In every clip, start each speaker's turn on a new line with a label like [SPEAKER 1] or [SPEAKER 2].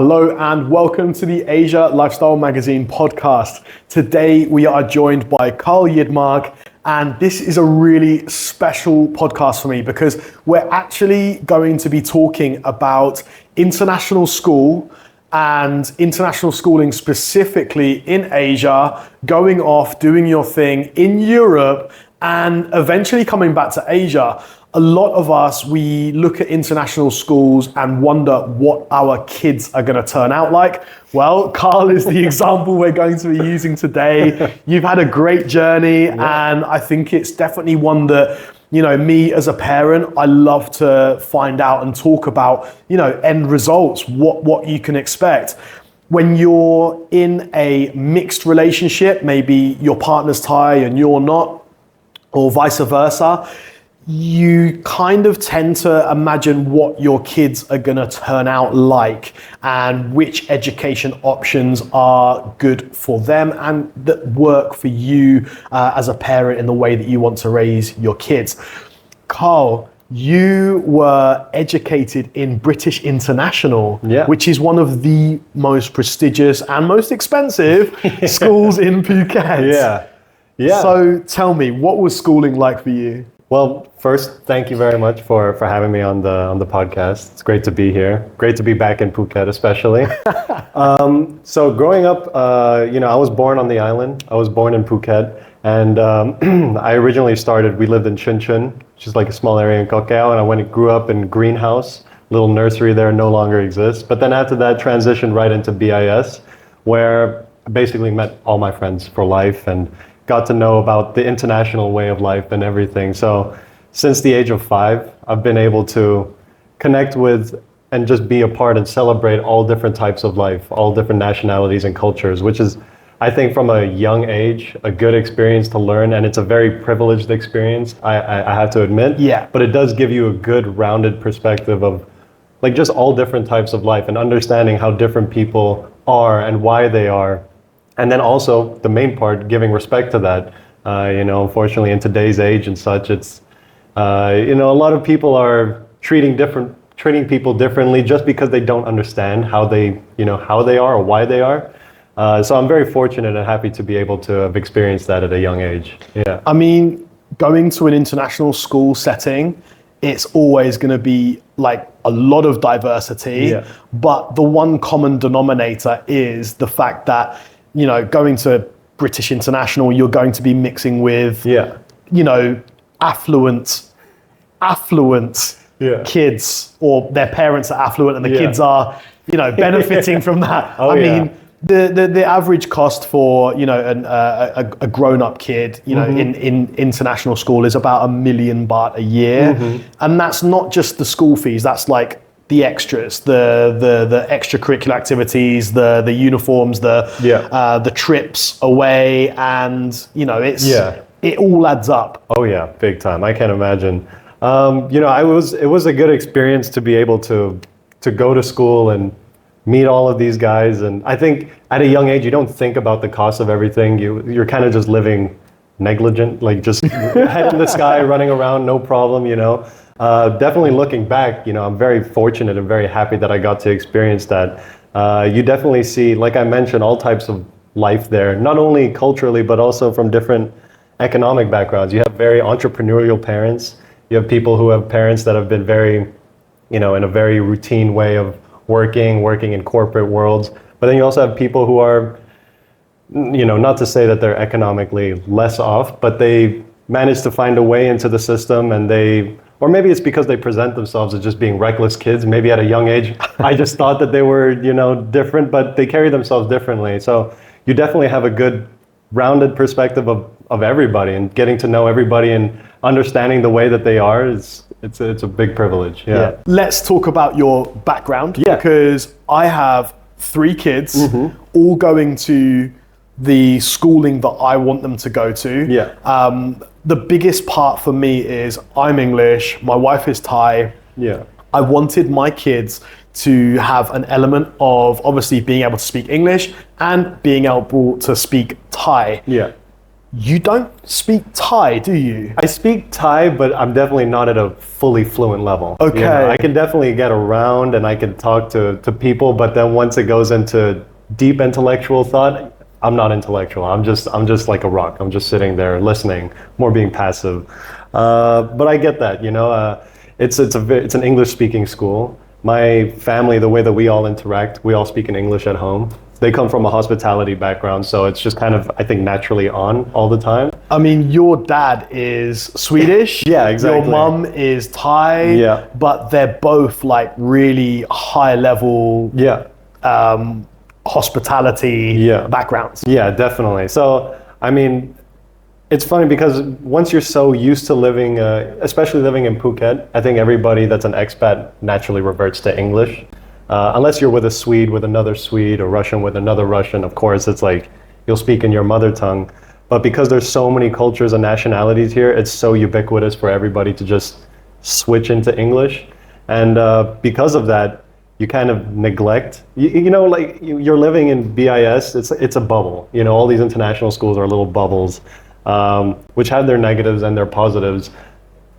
[SPEAKER 1] Hello and welcome to the Asia Lifestyle Magazine Podcast. Today we are joined by Carl Ydmark, and this is a really special podcast for me because we're actually going to be talking about international school and international schooling specifically in Asia, going off, doing your thing in Europe, and eventually coming back to Asia. A lot of us, we look at international schools and wonder what our kids are going to turn out like. Well, Carl is the example we're going to be using today. You've had a great journey, and I think it's definitely one that, you know, me as a parent, I love to find out and talk about, you know, end results, what you can expect. When you're in a mixed relationship, maybe your partner's Thai and you're not, or vice versa, you kind of tend to imagine what your kids are going to turn out like and which education options are good for them and that work for you as a parent in the way that you want to raise your kids. Carl, you were educated in British International, which is one of the most prestigious and most expensive schools in Phuket. Yeah. So tell me, what was schooling like for you?
[SPEAKER 2] Well, first, thank you very much for having me on the podcast. It's great to be here. Great to be back in Phuket, especially. So growing up, I was born on the island. I was born in Phuket. And I originally we lived in Chun Chun, which is like a small area in Koh Kao. And I grew up in Greenhouse. Little nursery there no longer exists. But then after that, transitioned right into BIS, where I basically met all my friends for life and got to know about the international way of life and everything. So since the age of 5, I've been able to connect with and just be a part and celebrate all different types of life, all different nationalities and cultures, which is, I think from a young age, a good experience to learn. And it's a very privileged experience, I have to admit.
[SPEAKER 1] Yeah.
[SPEAKER 2] But it does give you a good rounded perspective of like just all different types of life and understanding how different people are and why they are. And then also the main part, giving respect to that. Unfortunately in today's age and such, it's, a lot of people are treating people differently just because they don't understand how they are or why they are. So I'm very fortunate and happy to be able to have experienced that at a young age. Yeah.
[SPEAKER 1] I mean, going to an international school setting, it's always going to be like a lot of diversity, but the one common denominator is the fact that, going to British International, you're going to be mixing with, affluent kids, or their parents are affluent and the kids are, benefiting from that. I mean, the average cost for, a grown-up kid, in international school is about $1 million baht a year. And that's not just the school fees, that's like the extras, the extracurricular activities, the uniforms, the trips away, and it all adds up.
[SPEAKER 2] Oh yeah, big time. I can't imagine. It was a good experience to be able to go to school and meet all of these guys. And I think at a young age, you don't think about the cost of everything. You're kind of just living negligent, like just head in the sky, running around, no problem, Definitely looking back, I'm very fortunate and very happy that I got to experience that. You definitely see, like I mentioned, all types of life there, not only culturally, but also from different economic backgrounds. You have very entrepreneurial parents. You have people who have parents that have been very, in a very routine way of working in corporate worlds. But then you also have people who are, not to say that they're economically less off, but they manage to find a way into the system, and or maybe it's because they present themselves as just being reckless kids. Maybe at a young age, I just thought that they were, different, but they carry themselves differently. So you definitely have a good rounded perspective of everybody, and getting to know everybody and understanding the way that they are it's a big privilege. Yeah.
[SPEAKER 1] Let's talk about your background, because I have 3 kids, all going to the schooling that I want them to go to. The biggest part for me is I'm English, my wife is Thai. I wanted my kids to have an element of obviously being able to speak English and being able to speak Thai. You don't speak Thai, do you?
[SPEAKER 2] I speak Thai, but I'm definitely not at a fully fluent level.
[SPEAKER 1] Okay.
[SPEAKER 2] I can definitely get around and I can talk to people, but then once it goes into deep intellectual thought, I'm not intellectual. I'm just like a rock. I'm just sitting there listening, more being passive. But I get that, it's an English speaking school. My family, the way that we all interact, we all speak in English at home. They come from a hospitality background, so it's just kind of, I think, naturally on all the time.
[SPEAKER 1] I mean, your dad is Swedish.
[SPEAKER 2] Yeah, exactly.
[SPEAKER 1] Your mum is Thai.
[SPEAKER 2] Yeah.
[SPEAKER 1] But they're both like really high level hospitality backgrounds.
[SPEAKER 2] Yeah, definitely. So, I mean, it's funny because once you're so used to living, especially living in Phuket, I think everybody that's an expat naturally reverts to English. Unless you're with a Swede with another Swede, or Russian with another Russian, of course, it's like you'll speak in your mother tongue. But because there's so many cultures and nationalities here, it's so ubiquitous for everybody to just switch into English. And because of that, you kind of neglect, you're living in BIS, it's a bubble. All these international schools are little bubbles, which have their negatives and their positives.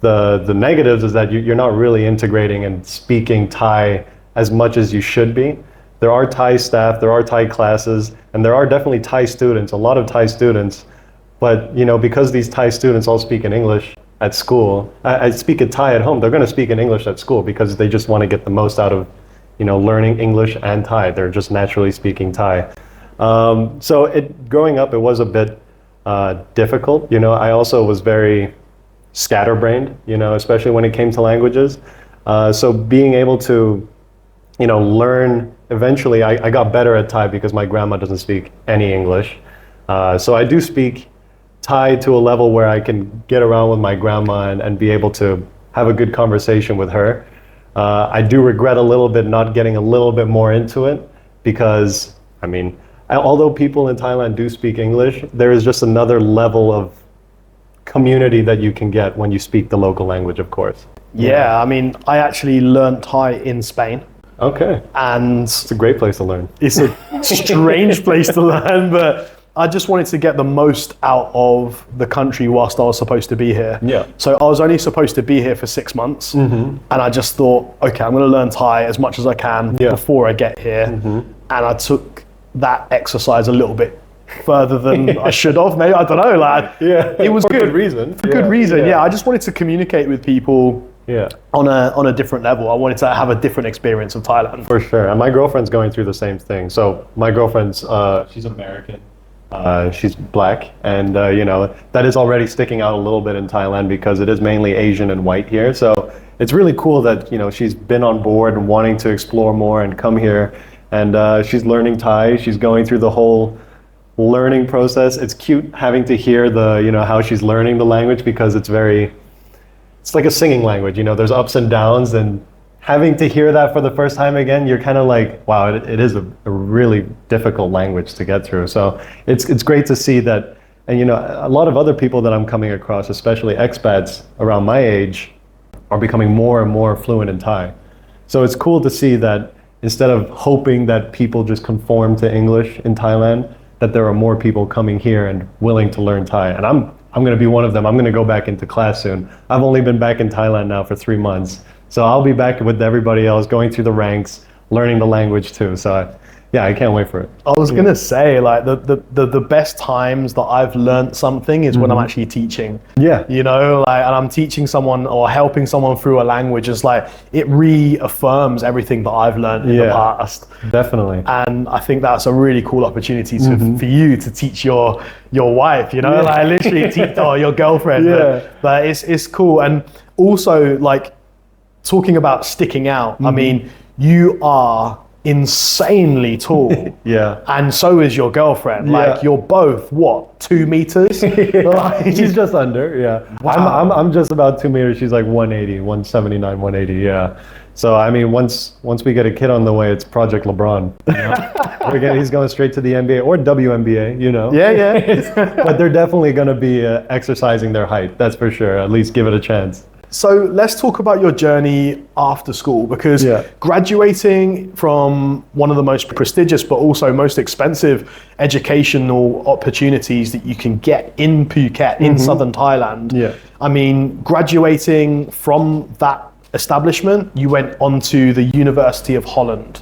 [SPEAKER 2] The negatives is that you're not really integrating and speaking Thai as much as you should be. There are Thai staff, there are Thai classes, and there are definitely Thai students, a lot of Thai students. But because these Thai students all speak in English at school, I speak in Thai at home, they're going to speak in English at school because they just want to get the most out of learning English and Thai. They're just naturally speaking Thai. So growing up, it was a bit difficult. I also was very scatterbrained, especially when it came to languages. So being able to learn, eventually I got better at Thai because my grandma doesn't speak any English. So I do speak Thai to a level where I can get around with my grandma and be able to have a good conversation with her. I do regret a little bit not getting a little bit more into it because, although people in Thailand do speak English, there is just another level of community that you can get when you speak the local language, of course.
[SPEAKER 1] Yeah, I actually learned Thai in Spain.
[SPEAKER 2] Okay.
[SPEAKER 1] And
[SPEAKER 2] it's a great place to learn.
[SPEAKER 1] It's a strange place to learn, but I just wanted to get the most out of the country whilst I was supposed to be here.
[SPEAKER 2] Yeah.
[SPEAKER 1] So I was only supposed to be here for 6 months, and I just thought, okay, I'm going to learn Thai as much as I can before I get here. And I took that exercise a little bit further than I should have. Maybe, I don't know. It was
[SPEAKER 2] for
[SPEAKER 1] good.
[SPEAKER 2] Good reason.
[SPEAKER 1] For good reason. Yeah. I just wanted to communicate with people. On a different level. I wanted to have a different experience of Thailand.
[SPEAKER 2] For sure. And my girlfriend's going through the same thing. So my girlfriend's, she's American. She's black. And, that is already sticking out a little bit in Thailand because it is mainly Asian and white here. So it's really cool that, she's been on board and wanting to explore more and come here. And she's learning Thai. She's going through the whole learning process. It's cute having to hear how she's learning the language because it's like a singing language, there's ups and downs, and having to hear that for the first time again, you're kind of like, wow, it is a really difficult language to get through. So it's great to see that, and a lot of other people that I'm coming across, especially expats around my age, are becoming more and more fluent in Thai. So it's cool to see that instead of hoping that people just conform to English in Thailand, that there are more people coming here and willing to learn Thai. And I'm going to be one of them. I'm going to go back into class soon. I've only been back in Thailand now for 3 months. So I'll be back with everybody else, going through the ranks, learning the language too. So I can't wait for it.
[SPEAKER 1] I was going to say, like, the best times that I've learned something is when I'm actually teaching.
[SPEAKER 2] Yeah.
[SPEAKER 1] And I'm teaching someone or helping someone through a language. It's like, it reaffirms everything that I've learned in the past.
[SPEAKER 2] Definitely.
[SPEAKER 1] And I think that's a really cool opportunity for you to teach your wife, like literally teach your girlfriend. But it's cool. And also, like, talking about sticking out, you are insanely tall. And so is your girlfriend. Like, you're both, 2 meters?
[SPEAKER 2] She's just under, Wow. I'm just about 2 meters. She's like 180, 179, 180, So, once we get a kid on the way, it's Project LeBron. He's going straight to the NBA or WNBA, But they're definitely going to be exercising their height, that's for sure. At least give it a chance.
[SPEAKER 1] So let's talk about your journey after school, because graduating from one of the most prestigious but also most expensive educational opportunities that you can get in Phuket, in southern Thailand. I mean, graduating from that establishment, you went on to the University of Holland.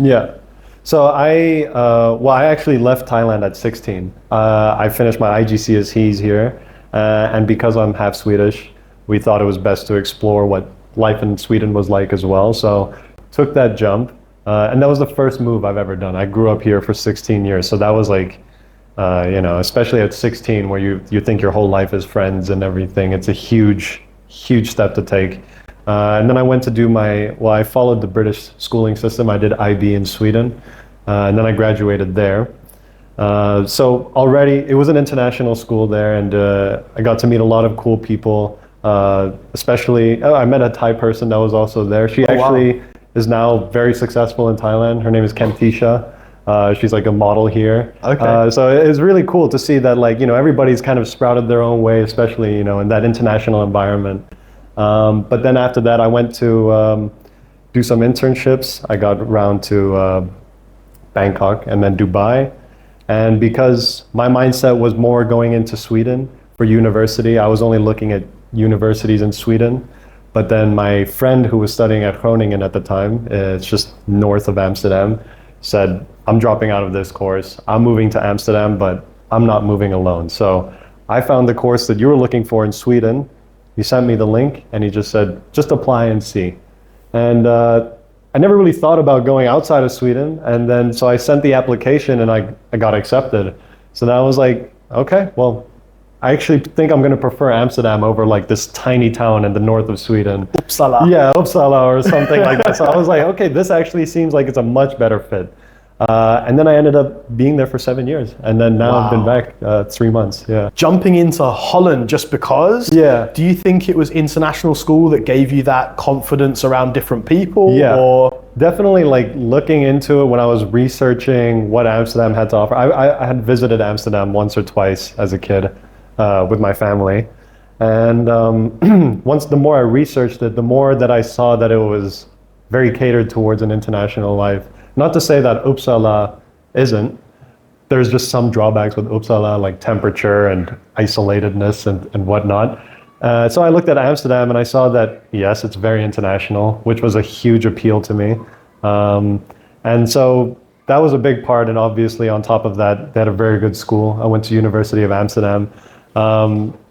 [SPEAKER 2] So I actually left Thailand at 16. I finished my IGCSEs here, and because I'm half Swedish, we thought it was best to explore what life in Sweden was like as well. So took that jump, and that was the first move I've ever done. I grew up here for 16 years, so that was like, especially at 16, where you think your whole life is friends and everything. It's a huge step to take. And then I went to do I followed the British schooling system. I did IB in Sweden, and then I graduated there. So already, it was an international school there, and I got to meet a lot of cool people. Especially, I met a Thai person that was also there. She actually is now very successful in Thailand. Her name is Kamtisha. She's like a model here. So it's really cool to see that, like, everybody's kind of sprouted their own way, especially, in that international environment. But then after that, I went to do some internships. I got around to Bangkok and then Dubai. And because my mindset was more going into Sweden for university, I was only looking at universities in Sweden. But then my friend who was studying at Groningen at the time, it's just north of Amsterdam, said, I'm dropping out of this course. I'm moving to Amsterdam, but I'm not moving alone. So I found the course that you were looking for in Sweden. He sent me the link and he just said, just apply and see. And I never really thought about going outside of Sweden. And then, so I sent the application and I got accepted. So then I was like, okay, well, I actually think I'm going to prefer Amsterdam over like this tiny town in the north of Sweden.
[SPEAKER 1] Uppsala.
[SPEAKER 2] Yeah, Uppsala or something like that. So I was like, okay, this actually seems like it's a much better fit. And then I ended up being there for 7 years. And then now I've been back 3 months.
[SPEAKER 1] Jumping into Holland just because? Do you think it was international school that gave you that confidence around different people? Or?
[SPEAKER 2] Definitely, like, looking into it when I was researching what Amsterdam had to offer. I had visited Amsterdam once or twice as a kid with my family. And the more I researched it, the more that I saw that it was very catered towards an international life. Not to say that Uppsala isn't. There's just some drawbacks with Uppsala, like temperature and isolatedness and whatnot. So I looked at Amsterdam and I saw that, yes, it's very international, which was a huge appeal to me. And so that was a big part. And obviously on top of that, they had a very good school. I went to University of Amsterdam,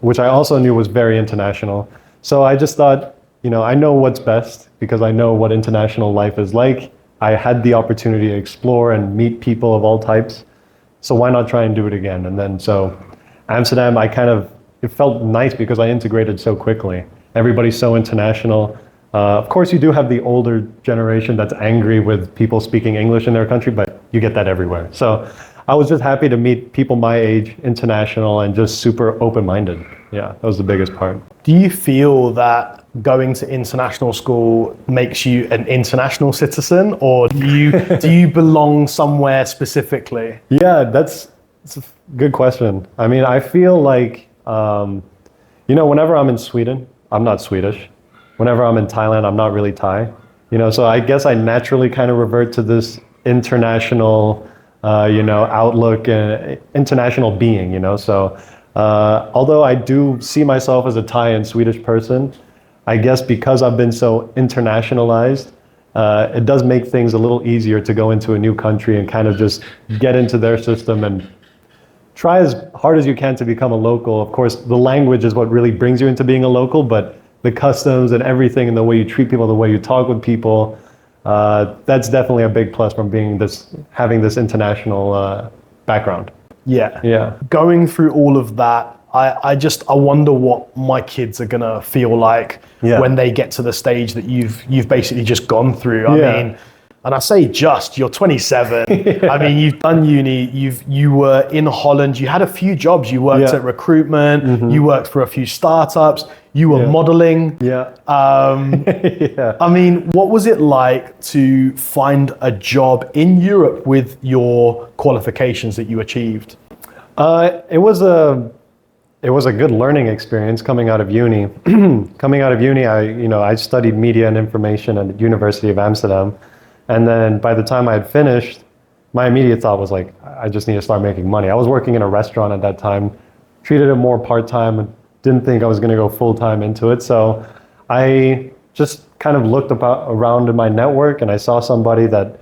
[SPEAKER 2] which I also knew was very international. So I just thought, I know what's best because I know what international life is like. I had the opportunity to explore and meet people of all types. So why not try and do it again? And then so Amsterdam, it felt nice because I integrated so quickly. Everybody's so international. Of course, you do have the older generation that's angry with people speaking English in their country, but you get that everywhere. So I was just happy to meet people my age, international, and just super open-minded. Yeah, that was the biggest part.
[SPEAKER 1] Do you feel that going to international school makes you an international citizen, or do you belong somewhere specifically?
[SPEAKER 2] Yeah, that's a good question. I mean, I feel like, whenever I'm in Sweden, I'm not Swedish. Whenever I'm in Thailand, I'm not really Thai. So I guess I naturally kind of revert to this international, outlook and international being, So although I do see myself as a Thai and Swedish person, I guess because I've been so internationalized, it does make things a little easier to go into a new country and kind of just get into their system and try as hard as you can to become a local. Of course, the language is what really brings you into being a local, but the customs and everything and the way you treat people, the way you talk with people, that's definitely a big plus from having this international background.
[SPEAKER 1] Yeah. Going through all of that, I wonder what my kids are gonna feel like when they get to the stage that you've basically just gone through. I mean, and I say you're 27. I mean, you've done uni, you were in Holland, you had a few jobs, you worked at recruitment, you worked for a few startups, you were modeling. I mean, what was it like to find a job in Europe with your qualifications that you achieved?
[SPEAKER 2] It was it was a good learning experience coming out of uni. Coming out of uni, I studied media and information at the University of Amsterdam. And then by the time I had finished, my immediate thought was like, I just need to start making money. I was working in a restaurant at that time, treated it more part-time, and didn't think I was going to go full-time into it. So I just kind of looked around in my network, and I saw somebody that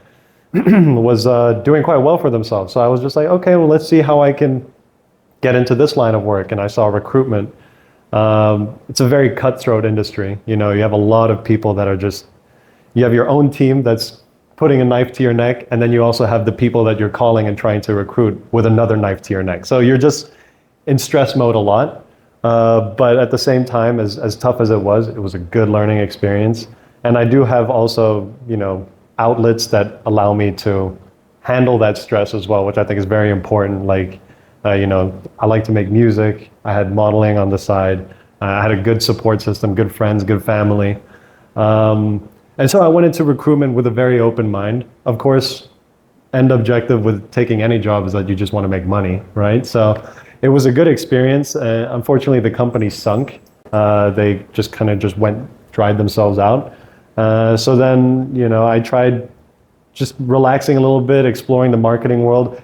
[SPEAKER 2] was doing quite well for themselves. So I was just like, okay, well, let's see how I can get into this line of work. And I saw recruitment. It's a very cutthroat industry. You know, you have a lot of people that are just, you have your own team that's putting a knife to your neck, and then you also have the people that you're calling and trying to recruit with another knife to your neck. So you're just in stress mode a lot. But at the same time, as tough as it was a good learning experience. And I do have also, you know, outlets that allow me to handle that stress as well, which I think is very important. Like, you know, I like to make music. I had modeling on the side. I had a good support system, good friends, good family. And so I went into recruitment with a very open mind. Of course, end objective with taking any job is that you just want to make money, right? So it was a good experience. Unfortunately, the company sunk. They just kind of dried themselves out. So then, you know, I tried just relaxing a little bit, exploring the marketing world.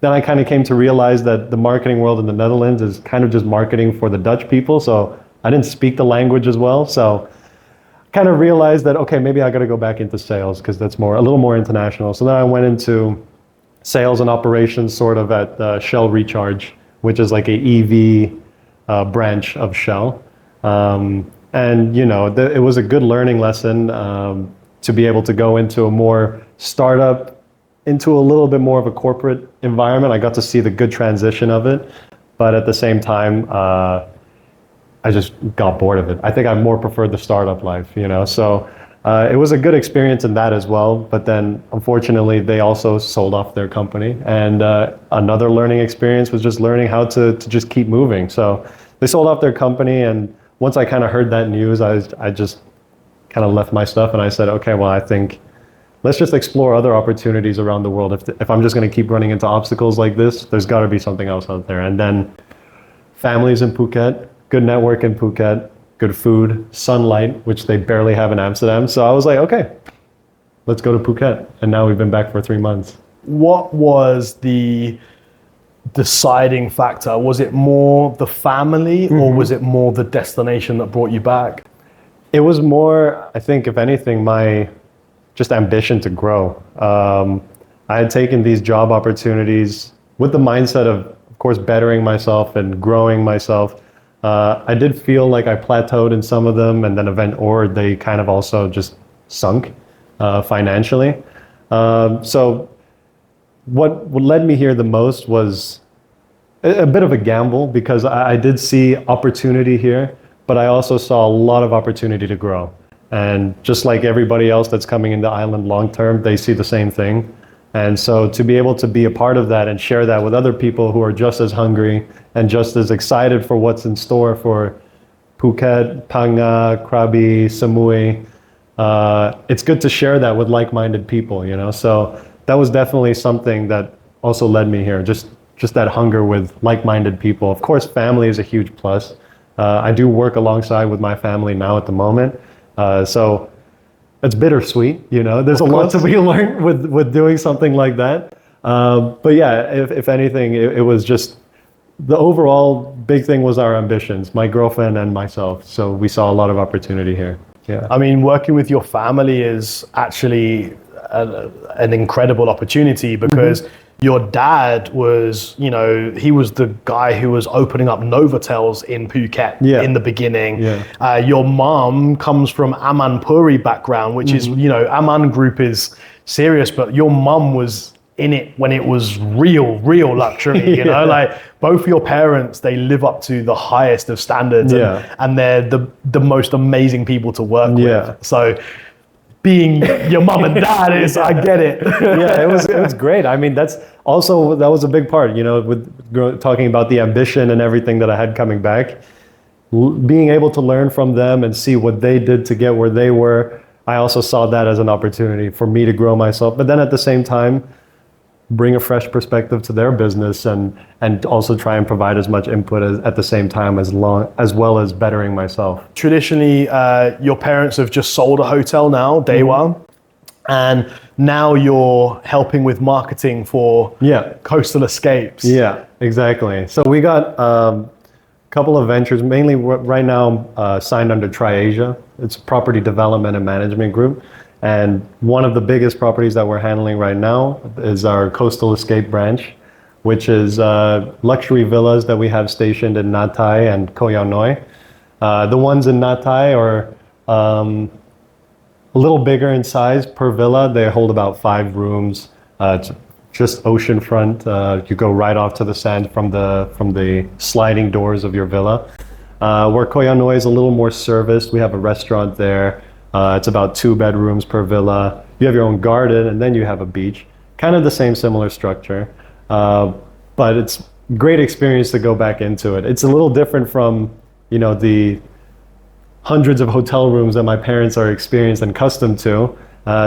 [SPEAKER 2] Then I kind of came to realize that the marketing world in the Netherlands is kind of just marketing for the Dutch people. So I didn't speak the language as well. So kind of realized that, okay, maybe I got to go back into sales because that's a little more international. So then I went into sales and operations sort of at Shell Recharge, which is like a EV branch of Shell. And, you know, it was a good learning lesson to be able to go into a more startup, into a little bit more of a corporate environment. I got to see the good transition of it. But at the same time, I just got bored of it. I think I more preferred the startup life, you know. So it was a good experience in that as well. But then, unfortunately, they also sold off their company. And another learning experience was just learning how to just keep moving. So they sold off their company, and once I kind of heard that news, I just kind of left my stuff and I said, okay, well, I think let's just explore other opportunities around the world. If I'm just going to keep running into obstacles like this, there's got to be something else out there. And then families in Phuket, good network in Phuket, good food, sunlight, which they barely have in Amsterdam. So I was like, okay, let's go to Phuket. And now we've been back for 3 months.
[SPEAKER 1] What was the deciding factor? Was it more the family or was it more the destination that brought you back?
[SPEAKER 2] It was more, I think, if anything, my just ambition to grow. I had taken these job opportunities with the mindset of course, bettering myself and growing myself. I did feel like I plateaued in some of them, and then they kind of also just sunk financially. So what led me here the most was a bit of a gamble, because I did see opportunity here, but I also saw a lot of opportunity to grow. And just like everybody else that's coming into Ireland long term, they see the same thing. And so to be able to be a part of that and share that with other people who are just as hungry and just as excited for what's in store for Phuket, Phang, Krabi, Samui, it's good to share that with like-minded people, you know? So that was definitely something that also led me here, just that hunger with like-minded people. Of course, family is a huge plus. I do work alongside with my family now at the moment. So it's bittersweet, you know, there's a lot to be learned with doing something like that. But yeah, if anything, it was just the overall big thing was our ambitions, my girlfriend and myself. So we saw a lot of opportunity here. Yeah.
[SPEAKER 1] I mean, working with your family is actually an incredible opportunity, because your dad was, you know, he was the guy who was opening up Novotels in Phuket in the beginning. Yeah. Your mom comes from Amanpuri background, which is, you know, Aman Group is serious, but your mom was in it when it was real luxury, you know, like both your parents, they live up to the highest of standards, and they're the most amazing people to work with. So being your mom and dad is, I get it.
[SPEAKER 2] Yeah, it was great. I mean, that was a big part, you know, with talking about the ambition and everything that I had coming back, being able to learn from them and see what they did to get where they were. I also saw that as an opportunity for me to grow myself. But then at the same time, bring a fresh perspective to their business and also try and provide as much input at the same time as well as bettering myself.
[SPEAKER 1] Traditionally, your parents have just sold a hotel now, Daewon, and now you're helping with marketing for Coastal Escapes.
[SPEAKER 2] Yeah, exactly. So we got a couple of ventures, mainly right now signed under TriAsia. It's a property development and management group. And one of the biggest properties that we're handling right now is our Coastal Escape branch, which is luxury villas that we have stationed in Nhat Thai and Koh Yao Noi. The ones in Nhat Thai are a little bigger in size per villa. They hold about 5 rooms. It's just oceanfront. You go right off to the sand from the sliding doors of your villa. Where Koh Yao Noi is a little more serviced. We have a restaurant there. It's about 2 bedrooms per villa. You have your own garden, and then you have a beach. Kind of the same similar structure, but it's great experience to go back into it. It's a little different from, the hundreds of hotel rooms that my parents are experienced and accustomed to.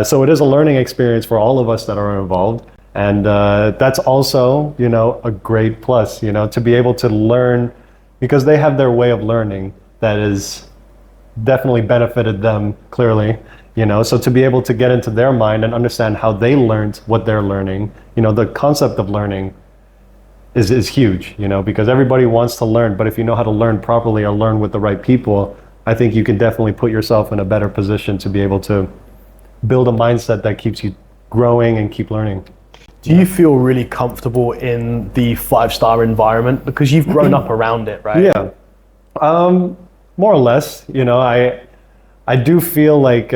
[SPEAKER 2] So it is a learning experience for all of us that are involved, and that's also, a great plus, to be able to learn, because they have their way of learning that is definitely benefited them clearly, so to be able to get into their mind and understand how they learned what they're learning, the concept of learning is huge, because everybody wants to learn, but if you know how to learn properly or learn with the right people, I think you can definitely put yourself in a better position to be able to build a mindset that keeps you growing and keep learning.
[SPEAKER 1] Do you feel really comfortable in the 5-star environment because you've grown up around it, right?
[SPEAKER 2] Yeah. More or less, I do feel like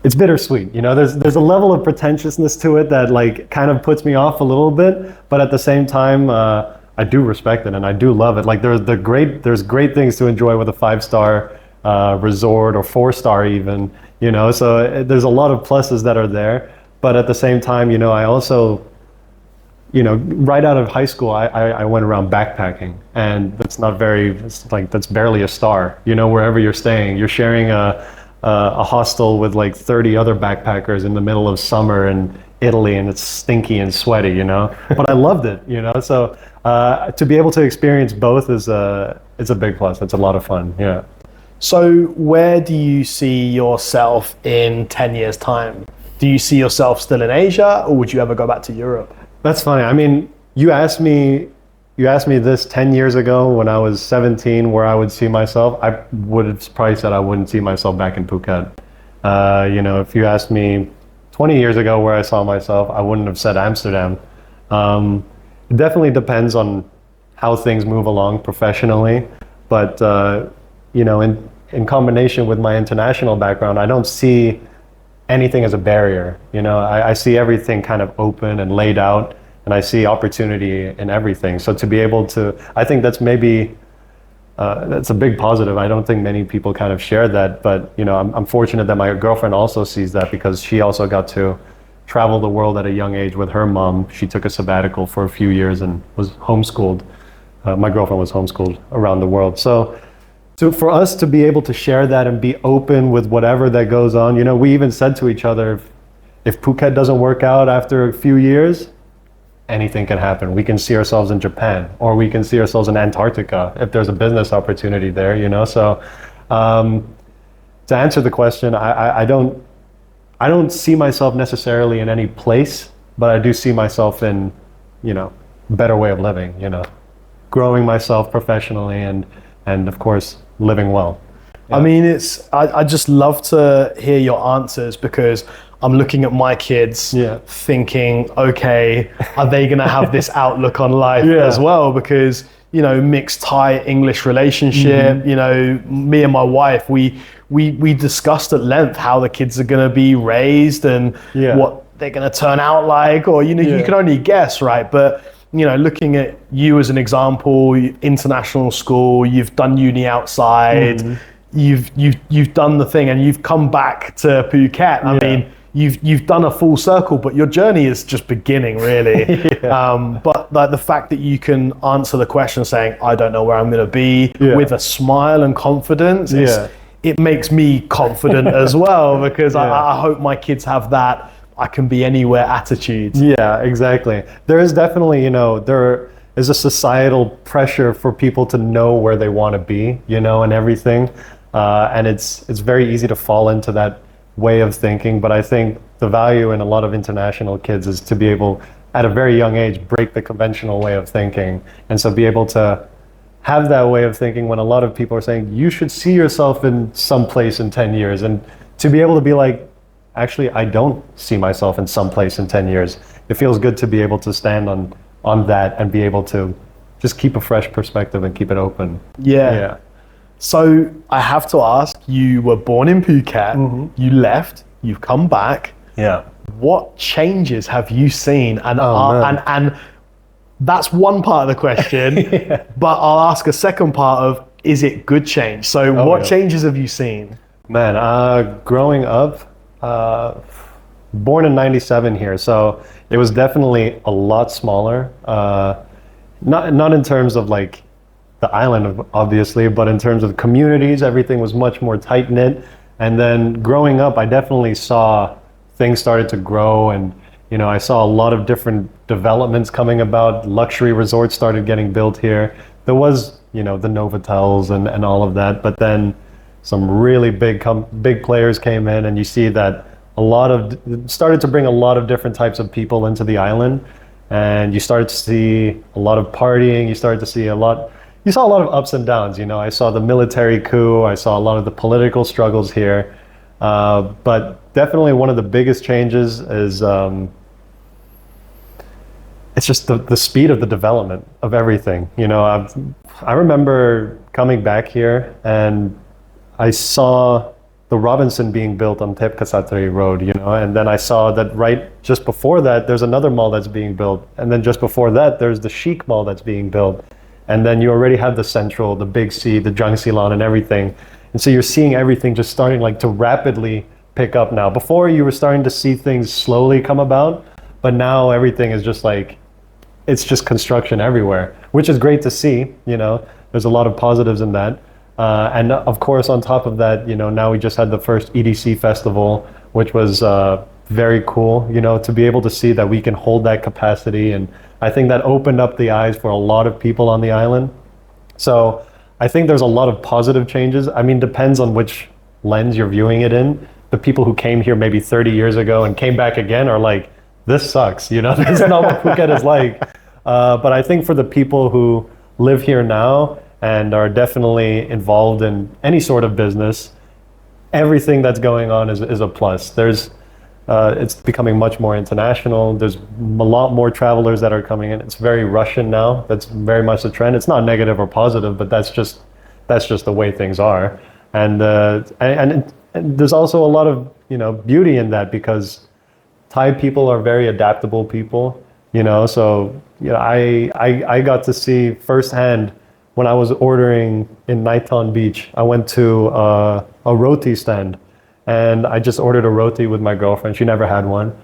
[SPEAKER 2] it's bittersweet. There's a level of pretentiousness to it that kind of puts me off a little bit, but at the same time, I do respect it and I do love it. There's great things to enjoy with a 5-star resort or 4-star even. So there's a lot of pluses that are there, but at the same time, I also. Right out of high school, I went around backpacking, and that's that's barely a star. Wherever you're staying, you're sharing a hostel with 30 other backpackers in the middle of summer in Italy, and it's stinky and sweaty, But I loved it, So to be able to experience both it's a big plus. It's a lot of fun, yeah.
[SPEAKER 1] So where do you see yourself in 10 years' time? Do you see yourself still in Asia, or would you ever go back to Europe?
[SPEAKER 2] That's funny. I mean, you asked me this 10 years ago when I was 17, where I would see myself. I would have probably said I wouldn't see myself back in Phuket. If you asked me 20 years ago where I saw myself, I wouldn't have said Amsterdam. It definitely depends on how things move along professionally. But, in combination with my international background, I don't see anything as a barrier. I see everything kind of open and laid out, and I see opportunity in everything. So to be able to, I think that's maybe, that's a big positive. I don't think many people kind of share that, but I'm fortunate that my girlfriend also sees that, because she also got to travel the world at a young age with her mom. She took a sabbatical for a few years and was homeschooled. My girlfriend was homeschooled around the world. So for us to be able to share that and be open with whatever that goes on, we even said to each other, if Phuket doesn't work out after a few years, anything can happen. We can see ourselves in Japan, or we can see ourselves in Antarctica if there's a business opportunity there, So to answer the question, I don't see myself necessarily in any place, but I do see myself in, better way of living, growing myself professionally and of course, living well.
[SPEAKER 1] Yeah. I mean, I just love to hear your answers, because I'm looking at my kids thinking, okay, are they going to have this outlook on life as well? Because, mixed Thai English relationship, me and my wife, we discussed at length how the kids are going to be raised and what they're going to turn out like, or, you can only guess, right? But looking at you as an example, international school, you've done uni outside, you've done the thing, and you've come back to Phuket. I mean, you've done a full circle, but your journey is just beginning, really. But the fact that you can answer the question saying, I don't know where I'm going to be, with a smile and confidence, it makes me confident as well, because I hope my kids have that. I can be anywhere attitude.
[SPEAKER 2] Yeah, exactly. There is definitely, there is a societal pressure for people to know where they want to be, and everything. And it's very easy to fall into that way of thinking. But I think the value in a lot of international kids is to be able, at a very young age, break the conventional way of thinking. And so be able to have that way of thinking when a lot of people are saying, you should see yourself in some place in 10 years. And to be able to be like, actually, I don't see myself in some place in 10 years. It feels good to be able to stand on that and be able to just keep a fresh perspective and keep it open.
[SPEAKER 1] Yeah. So I have to ask, you were born in Phuket, you left, you've come back.
[SPEAKER 2] Yeah.
[SPEAKER 1] What changes have you seen? And that's one part of the question, but I'll ask a second part of, is it good change? So what changes have you seen?
[SPEAKER 2] Man, growing up, born in 97 here, so it was definitely a lot smaller. Not in terms of like the island, obviously, but in terms of communities, everything was much more tight-knit. And then growing up, I definitely saw things started to grow, and I saw a lot of different developments coming about. Luxury resorts started getting built here. There was, the Novotels and all of that, but then some really big players came in, and you see that started to bring a lot of different types of people into the island, and you started to see a lot of partying. You saw a lot of ups and downs. I saw the military coup. I saw a lot of the political struggles here. But definitely one of the biggest changes is it's just the speed of the development of everything. I remember coming back here and I saw the Robinson being built on Tepkasatri Road, and then I saw that right just before that, there's another mall that's being built. And then just before that, there's the Chic Mall that's being built. And then you already have the Central, the Big C, the Jangsilan and everything. And so you're seeing everything just starting to rapidly pick up now. Before you were starting to see things slowly come about, but now everything is just it's just construction everywhere, which is great to see. There's a lot of positives in that. And of course, on top of that, now we just had the first EDC festival, which was very cool, to be able to see that we can hold that capacity. And I think that opened up the eyes for a lot of people on the island. So I think there's a lot of positive changes. I mean, depends on which lens you're viewing it in. The people who came here maybe 30 years ago and came back again are like, this sucks, this is not what Phuket is like. But I think for the people who live here now and are definitely involved in any sort of business, everything that's going on is a plus. It's becoming much more international. There's a lot more travelers that are coming in. It's very Russian now. That's very much the trend. It's not negative or positive, but that's just the way things are. And there's also a lot of beauty in that, because Thai people are very adaptable people. So I got to see firsthand when I was ordering in Naitan Beach. I went to a roti stand. And I just ordered a roti with my girlfriend. She never had one.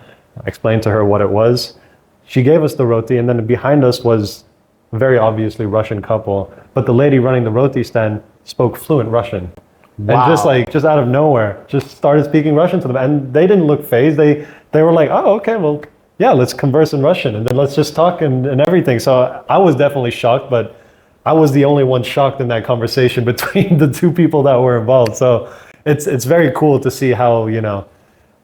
[SPEAKER 2] I explained to her what it was. She gave us the roti, and then behind us was a very obviously Russian couple. But the lady running the roti stand spoke fluent Russian. Wow. And just out of nowhere, just started speaking Russian to them. And they didn't look fazed. They were like, oh, okay, well, yeah, let's converse in Russian. And then let's just talk and everything. So I was definitely shocked, but I was the only one shocked in that conversation between the two people that were involved. So it's very cool to see how,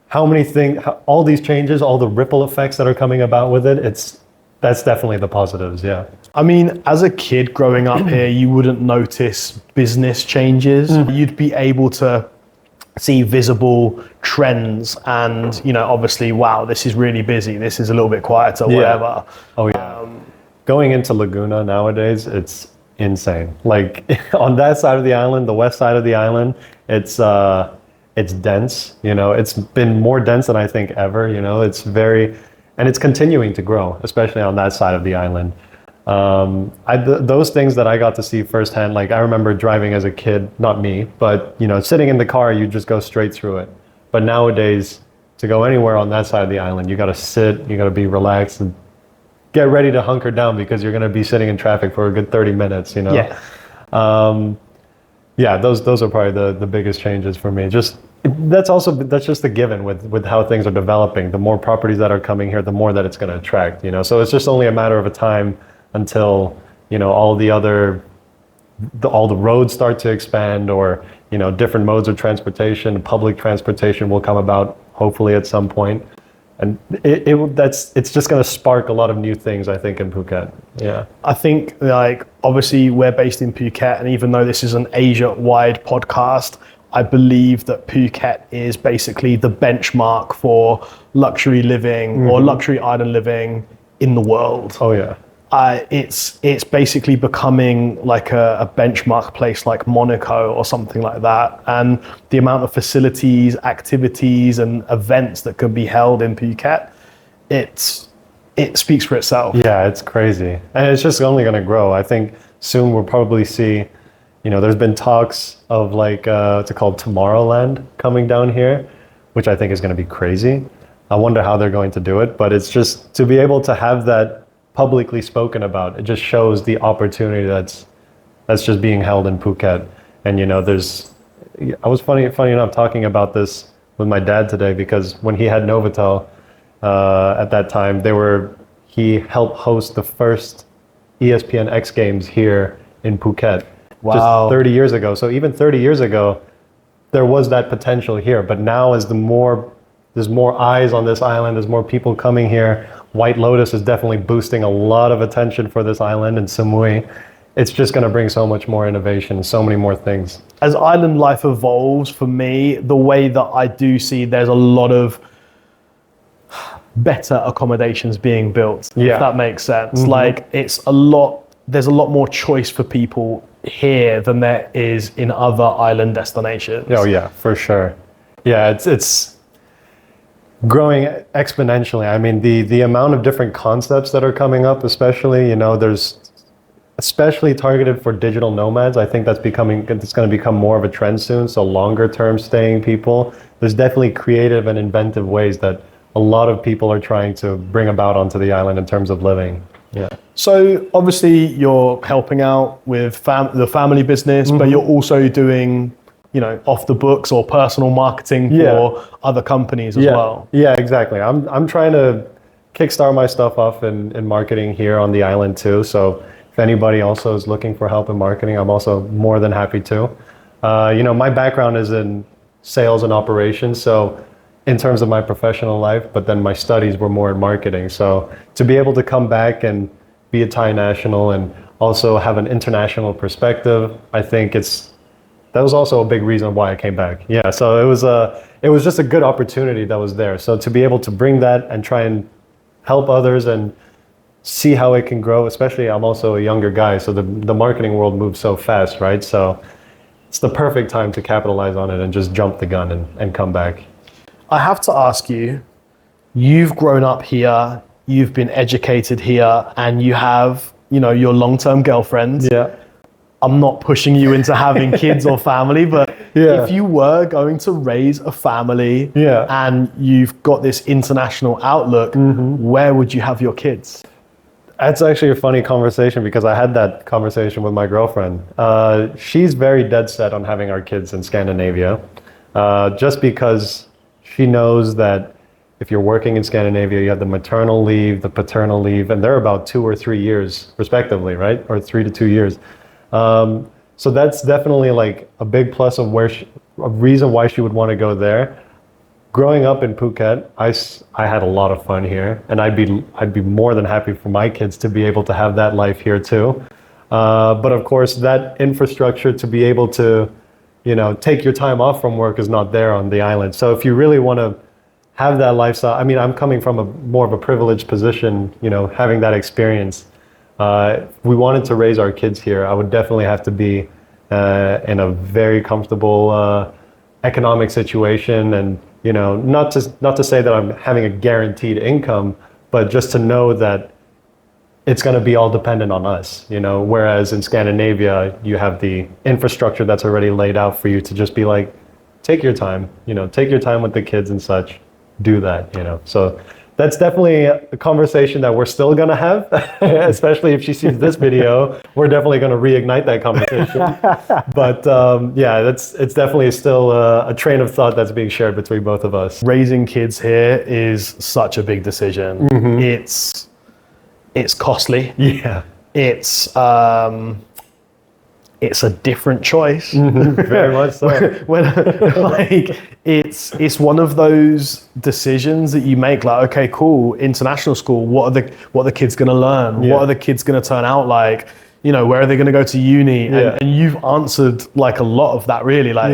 [SPEAKER 2] how many things, all these changes, all the ripple effects that are coming about with it. That's definitely the positives, yeah.
[SPEAKER 1] I mean, as a kid growing up here, you wouldn't notice business changes. You'd be able to see visible trends and, obviously, wow, this is really busy. This is a little bit quieter, whatever.
[SPEAKER 2] Oh, yeah. Going into Laguna nowadays, it's insane. Like on that side of the island, the west side of the island, it's dense. It's been more dense than I think ever. And it's continuing to grow, especially on that side of the island. Those things that I got to see firsthand, like I remember driving as a kid, not me, but sitting in the car, you just go straight through it. But nowadays, to go anywhere on that side of the island, you got to sit, you got to be relaxed and get ready to hunker down, because you're going to be sitting in traffic for a good 30 minutes, Yeah. Those are probably the biggest changes for me. Just That's just a given with how things are developing. The more properties that are coming here, the more that it's going to attract, so it's just only a matter of a time until all the roads start to expand, or different modes of transportation. Public transportation will come about hopefully at some point, and it's just going to spark a lot of new things, I think, in Phuket. Yeah,
[SPEAKER 1] I think, like, obviously we're based in Phuket, and even though this is an Asia-wide podcast, I believe that Phuket is basically the benchmark for luxury living or luxury island living in the world.
[SPEAKER 2] Oh yeah.
[SPEAKER 1] It's basically becoming like a benchmark place like Monaco or something like that. And the amount of facilities, activities, and events that can be held in Phuket, it speaks for itself.
[SPEAKER 2] Yeah, it's crazy. And it's just only going to grow. I think soon we'll probably see, there's been talks of like, what's it called, Tomorrowland coming down here, which I think is going to be crazy. I wonder how they're going to do it, but it's just to be able to have that publicly spoken about. It just shows the opportunity that's just being held in Phuket. And I was funny enough talking about this with my dad today, because when he had Novotel at that time, he helped host the first ESPN X Games here in Phuket.
[SPEAKER 1] Wow.
[SPEAKER 2] Just 30 years ago. So even 30 years ago, there was that potential here. But now there's more eyes on this island, there's more people coming here. White Lotus is definitely boosting a lot of attention for this island, and Samui. It's just going to bring so much more innovation, so many more things.
[SPEAKER 1] As island life evolves, for me, the way that I do see there's a lot of better accommodations being built, if that makes sense. Like, there's a lot more choice for people here than there is in other island destinations.
[SPEAKER 2] Oh yeah, for sure. Yeah, it's growing exponentially. I mean, the amount of different concepts that are coming up, especially, there's especially targeted for digital nomads. I think it's going to become more of a trend soon. So longer term staying people, there's definitely creative and inventive ways that a lot of people are trying to bring about onto the island in terms of living. Yeah.
[SPEAKER 1] So obviously you're helping out with the family business, but you're also doing off the books or personal marketing for other companies as well.
[SPEAKER 2] Yeah, exactly. I'm trying to kickstart my stuff off in marketing here on the island too. So if anybody also is looking for help in marketing, I'm also more than happy to. My background is in sales and operations, so in terms of my professional life, but then my studies were more in marketing. So to be able to come back and be a Thai national and also have an international perspective, I think that was also a big reason why I came back. Yeah, so it was just a good opportunity that was there. So to be able to bring that and try and help others and see how it can grow, especially I'm also a younger guy, so the marketing world moves so fast, right? So it's the perfect time to capitalize on it and just jump the gun and come back.
[SPEAKER 1] I have to ask you, you've grown up here, you've been educated here, and you have, your long-term girlfriend.
[SPEAKER 2] Yeah.
[SPEAKER 1] I'm not pushing you into having kids or family, but if you were going to raise a family and you've got this international outlook, where would you have your kids?
[SPEAKER 2] That's actually a funny conversation, because I had that conversation with my girlfriend. She's very dead set on having our kids in Scandinavia, just because she knows that if you're working in Scandinavia, you have the maternal leave, the paternal leave, and they're about 2 or 3 years respectively, right? Or 3 to 2 years. So that's definitely like a big plus of a reason why she would want to go there. Growing up in Phuket, I had a lot of fun here, and I'd be more than happy for my kids to be able to have that life here too. But of course, that infrastructure to be able to, take your time off from work is not there on the island. So if you really want to have that lifestyle, I mean, I'm coming from more of a privileged position, having that experience. If we wanted to raise our kids here, I would definitely have to be in a very comfortable economic situation, and not to say that I'm having a guaranteed income, but just to know that it's going to be all dependent on us. Whereas in Scandinavia, you have the infrastructure that's already laid out for you to just be like, take your time, take your time with the kids and such, do that. So that's definitely a conversation that we're still going to have, especially if she sees this video. We're definitely going to reignite that conversation. But it's definitely still a train of thought that's being shared between both of us.
[SPEAKER 1] Raising kids here is such a big decision. It's costly.
[SPEAKER 2] Yeah.
[SPEAKER 1] It's a different choice.
[SPEAKER 2] Very much so.
[SPEAKER 1] It's one of those decisions that you make, like, okay, cool, international school, what are the kids going to learn?
[SPEAKER 2] Yeah.
[SPEAKER 1] What are the kids going to turn out like? Where are they going to go to uni?
[SPEAKER 2] Yeah.
[SPEAKER 1] And you've answered like a lot of that, really. Like,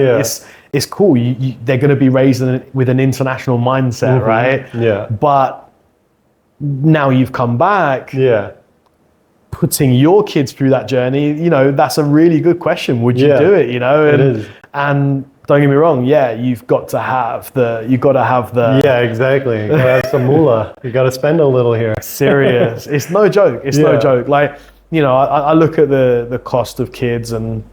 [SPEAKER 1] it's cool. They're going to be raised with an international mindset, right?
[SPEAKER 2] Yeah.
[SPEAKER 1] But now you've come back.
[SPEAKER 2] Yeah.
[SPEAKER 1] Putting your kids through that journey, that's a really good question. Would you do it?
[SPEAKER 2] It is.
[SPEAKER 1] And don't get me wrong, you've got to have the.
[SPEAKER 2] Yeah, exactly. You gotta have some moolah. You gotta spend a little here.
[SPEAKER 1] Serious. It's no joke. It's no joke. Like, I look at the cost of kids and,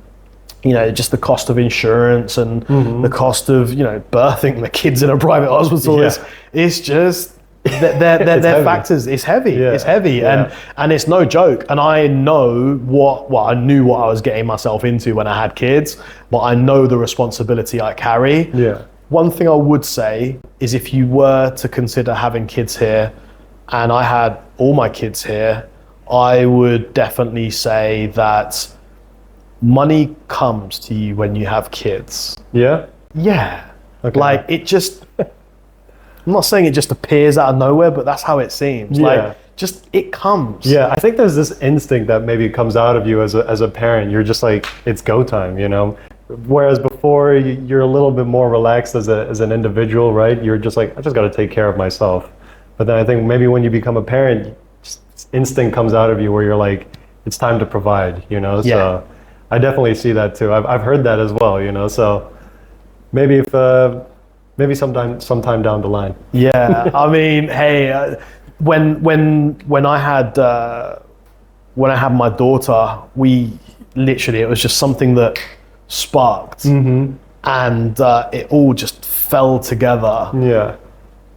[SPEAKER 1] just the cost of insurance and the cost of, birthing the kids in a private hospital.
[SPEAKER 2] Yeah.
[SPEAKER 1] It's just. They're factors. It's heavy.
[SPEAKER 2] Yeah.
[SPEAKER 1] It's heavy, and it's no joke. And I know I knew what I was getting myself into when I had kids, but I know the responsibility I carry.
[SPEAKER 2] Yeah.
[SPEAKER 1] One thing I would say is, if you were to consider having kids here, and I had all my kids here, I would definitely say that money comes to you when you have kids.
[SPEAKER 2] Yeah.
[SPEAKER 1] Yeah.
[SPEAKER 2] Okay.
[SPEAKER 1] Like, it just. I'm not saying it just appears out of nowhere, but that's how it seems.
[SPEAKER 2] Yeah.
[SPEAKER 1] Like, just, it comes.
[SPEAKER 2] Yeah, I think there's this instinct that maybe comes out of you as a parent. You're just like, it's go time, Whereas before, you're a little bit more relaxed as an individual, right? You're just like, I just got to take care of myself. But then I think maybe when you become a parent, just instinct comes out of you where you're like, it's time to provide,
[SPEAKER 1] Yeah.
[SPEAKER 2] So I definitely see that too. I've heard that as well, So maybe maybe sometime down the line.
[SPEAKER 1] Yeah, I mean, hey, when I had my daughter, it was just something that sparked, and it all just fell together.
[SPEAKER 2] Yeah,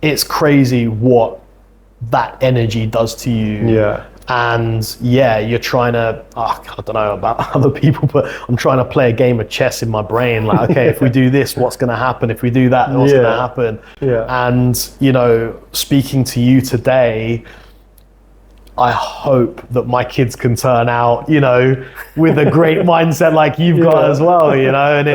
[SPEAKER 1] it's crazy what that energy does to you.
[SPEAKER 2] Yeah.
[SPEAKER 1] And you're trying to, I don't know about other people, but I'm trying to play a game of chess in my brain. Like, okay, if we do this, what's going to happen? If we do that, what's going to happen?
[SPEAKER 2] Yeah.
[SPEAKER 1] And, speaking to you today, I hope that my kids can turn out, with a great mindset like you've got as well, and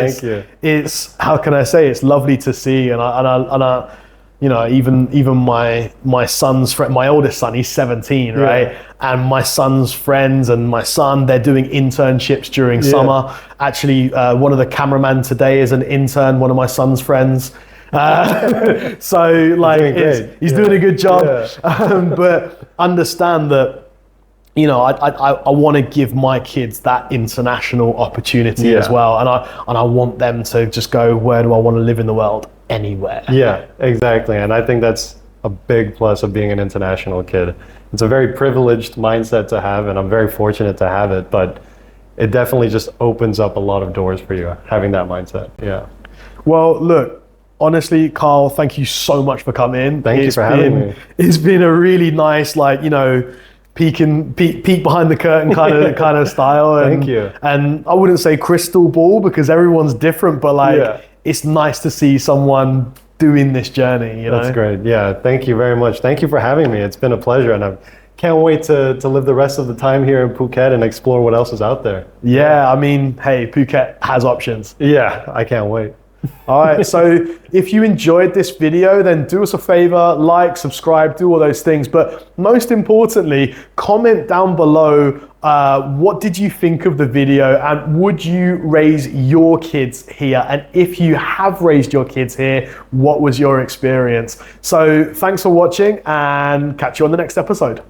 [SPEAKER 1] it's, how can I say, it's lovely to see. And I even my son's friend, my oldest son, he's 17, right? And my son's friends and my son, they're doing internships during summer. Actually, one of the cameramen today is an intern, one of my son's friends. So like, he's doing a good job. Yeah. But understand that, I want to give my kids that international opportunity as well. And I want them to just go, where do I want to live in the world? Anywhere. Yeah,
[SPEAKER 2] exactly. And I think that's a big plus of being an international kid. It's a very privileged mindset to have, and I'm very fortunate to have it, but it definitely just opens up a lot of doors for you, having that mindset. Yeah.
[SPEAKER 1] Well, look, honestly, Carl, thank you so much for coming.
[SPEAKER 2] Thank you for having me.
[SPEAKER 1] It's been a really nice, peek behind the curtain kind of style. And,
[SPEAKER 2] thank you.
[SPEAKER 1] And I wouldn't say crystal ball, because everyone's different, but it's nice to see someone doing this journey,
[SPEAKER 2] That's great. Yeah, thank you very much. Thank you for having me. It's been a pleasure, and I can't wait to live the rest of the time here in Phuket and explore what else is out there.
[SPEAKER 1] Yeah, I mean, hey, Phuket has options.
[SPEAKER 2] Yeah, I can't wait.
[SPEAKER 1] All right, so if you enjoyed this video, then do us a favor, like, subscribe, do all those things. But most importantly, comment down below, what did you think of the video, and would you raise your kids here? And if you have raised your kids here, what was your experience? So thanks for watching, and catch you on the next episode.